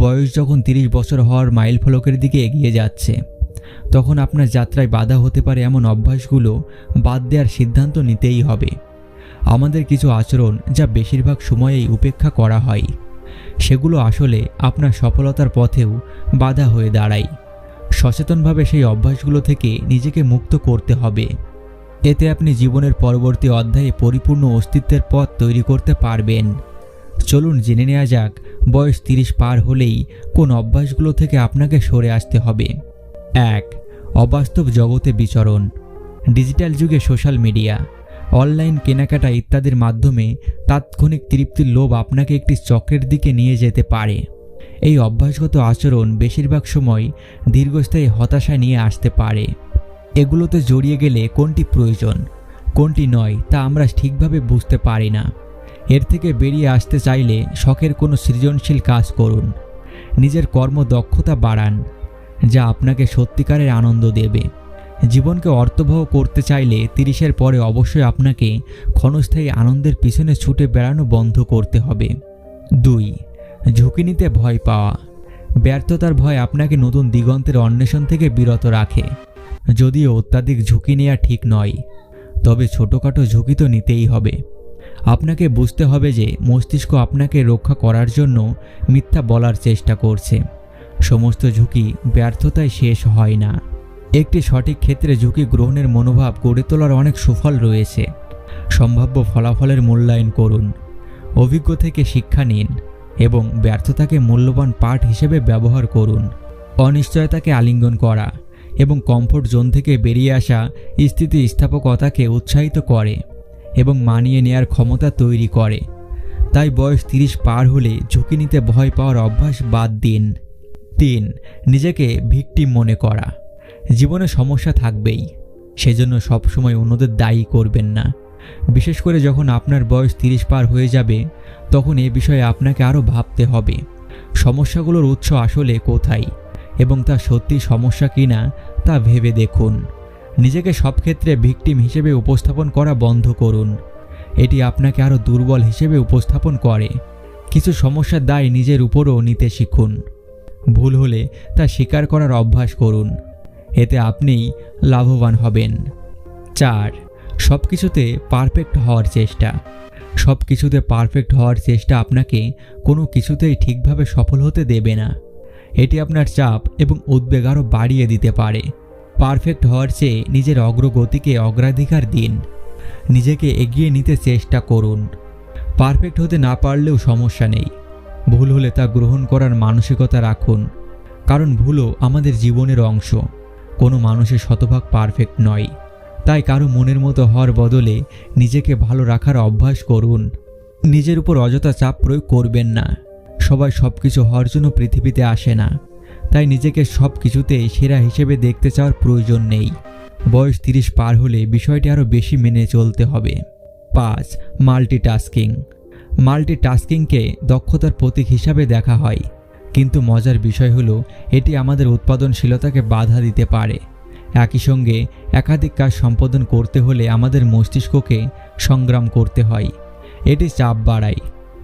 বয়স যখন 30 বছর হওয়ার মাইল ফলকের দিকে এগিয়ে যাচ্ছে, তখন আপনার যাত্রায় বাধা হতে পারে এমন অভ্যাসগুলো বাদ দেওয়ার সিদ্ধান্ত নিতেই হবে। আমাদের কিছু আচরণ যা বেশিরভাগ সময়েই উপেক্ষা করা হয়, সেগুলো আসলে আপনার সফলতার পথেও বাধা হয়ে দাঁড়ায়। সচেতনভাবে সেই অভ্যাসগুলো থেকে নিজেকে মুক্ত করতে হবে। এতে আপনি জীবনের পরবর্তী অধ্যায়ে পরিপূর্ণ অস্তিত্বের পথ তৈরি করতে পারবেন। চলুন জেনে নেওয়া যাক বয়স 30 পার হলেই কোন অভ্যাসগুলো থেকে আপনাকে সরে আসতে হবে। 1. অবাস্তব জগতে বিচরণ। ডিজিটাল যুগে সোশ্যাল মিডিয়া, অনলাইন কেনাকাটা ইত্যাদির মাধ্যমে তাৎক্ষণিক তৃপ্তির লোভ আপনাকে একটি চক্রের দিকে নিয়ে যেতে পারে। এই অভ্যাসগত আচরণ বেশিরভাগ সময় দীর্ঘস্থায়ী হতাশা নিয়ে আসতে পারে। এগুলোতে জড়িয়ে গেলে কোনটি প্রয়োজন, কোনটি নয় তা আমরা ঠিকভাবে বুঝতে পারি না। এর থেকে বেরিয়ে আসতে চাইলে শখের কোনো সৃজনশীল কাজ করুন। নিজের কর্মদক্ষতা বাড়ান, যা আপনাকে সত্যিকারের আনন্দ দেবে। জীবনকে অর্থবহ করতে চাইলে 30-এর পরে অবশ্যই আপনাকে ক্ষণস্থায়ী আনন্দের পিছনে ছুটে বেড়ানো বন্ধ করতে হবে। 2. ঝুঁকি নিতে ভয় পাওয়া। ব্যর্থতার ভয় আপনাকে নতুন দিগন্তের অন্বেষণ থেকে বিরত রাখে। যদিও অত্যাধিক ঝুঁকি নেওয়া ঠিক নয়, তবে ছোটোখাটো ঝুঁকি তো নিতেই হবে। আপনাকে বুঝতে হবে যে মস্তিষ্ক আপনাকে রক্ষা করার জন্য মিথ্যা বলার চেষ্টা করছে। সমস্ত ঝুঁকি ব্যর্থতায় শেষ হয় না। একটি সঠিক ক্ষেত্রে ঝুঁকি গ্রহণের মনোভাব গড়ে তোলার অনেক সুফল রয়েছে। সম্ভাব্য ফলাফলের মূল্যায়ন করুন, অভিজ্ঞ থেকে শিক্ষা নিন এবং ব্যর্থতাকে মূল্যবান পাঠ হিসেবে ব্যবহার করুন। অনিশ্চয়তাকে আলিঙ্গন করা এবং কমফোর্ট জোন থেকে বেরিয়ে আসা স্থিতিস্থাপকতাকে উৎসাহিত করে এবং মানিয়ে নেয়ার ক্ষমতা তৈরি করে। তাই বয়স 30 পার হলে ঝুঁকি নিতে ভয় পাওয়ার অভ্যাস বাদ দিন। 3. নিজেকে ভিকটিম মনে করা। জীবনে সমস্যা থাকবেই, সেজন্য সবসময় অন্যদের দায়ী করবেন না। বিশেষ করে যখন আপনার বয়স 30 পার হয়ে যাবে, তখন এ বিষয়ে আপনাকে আরও ভাবতে হবে। সমস্যাগুলোর উৎস আসলে কোথায় এবং তা সত্যি সমস্যা কিনা তা ভেবে দেখুন। নিজেকে সব ক্ষেত্রে ভিকটিম হিসেবে উপস্থাপন করা বন্ধ করুন। এটি আপনাকে আরও দুর্বল হিসেবে উপস্থাপন করে। কিছু সমস্যার দায় নিজের উপরও নিতে শিখুন। ভুল হলে তা স্বীকার করার অভ্যাস করুন। এতে আপনিই লাভবান হবেন। 4. সব কিছুতে পারফেক্ট হওয়ার চেষ্টা। সব কিছুতে পারফেক্ট হওয়ার চেষ্টা আপনাকে কোনো কিছুতেই ঠিকভাবে সফল হতে দেবে না। এটি আপনার চাপ এবং উদ্বেগ আরও বাড়িয়ে দিতে পারে। পারফেক্ট হওয়ার চেয়ে নিজের অগ্রগতিকে অগ্রাধিকার দিন। নিজেকে এগিয়ে নিতে চেষ্টা করুন। পারফেক্ট হতে না পারলেও সমস্যা নেই। ভুল হলে তা গ্রহণ করার মানসিকতা রাখুন, কারণ ভুলও আমাদের জীবনের অংশ। কোনো মানুষের শতভাগ পারফেক্ট নয়, তাই কারো মনের মতো হওয়ার বদলে নিজেকে ভালো রাখার অভ্যাস করুন। নিজের উপর অযথা চাপ প্রয়োগ করবেন না। সবাই সব কিছু হওয়ার জন্য পৃথিবীতে আসে না, তাই নিজেকে সব কিছুতেই সেরা হিসেবে দেখতে চাওয়ার প্রয়োজন নেই। বয়স 30 পার হলে বিষয়টি আরও বেশি মেনে চলতে হবে। 5. মাল্টিটাস্কিং। মাল্টিটাস্কিংকে দক্ষতার প্রতীক হিসাবে দেখা হয়, কিন্তু মজার বিষয় হলো এটি আমাদের উৎপাদনশীলতাকে বাধা দিতে পারে। একই সঙ্গে একাধিক কাজ সম্পাদন করতে হলে আমাদের মস্তিষ্ককে সংগ্রাম করতে হয়। এটি চাপ বাড়ায়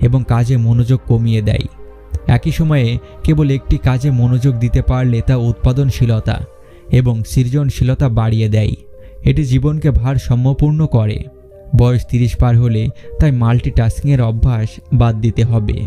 এবং কাজে মনোযোগ কমিয়ে দেয়। একই সময়ে কেবল একটি কাজে মনোযোগ দিতে পারলে তা উৎপাদনশীলতা এবং সৃজনশীলতা বাড়িয়ে দেয়। এটি জীবনকে ভারসাম্যপূর্ণ করে। বয়স 30 পার হলে তাই মাল্টিটাস্কিংয়ের অভ্যাস বাদ দিতে হবে।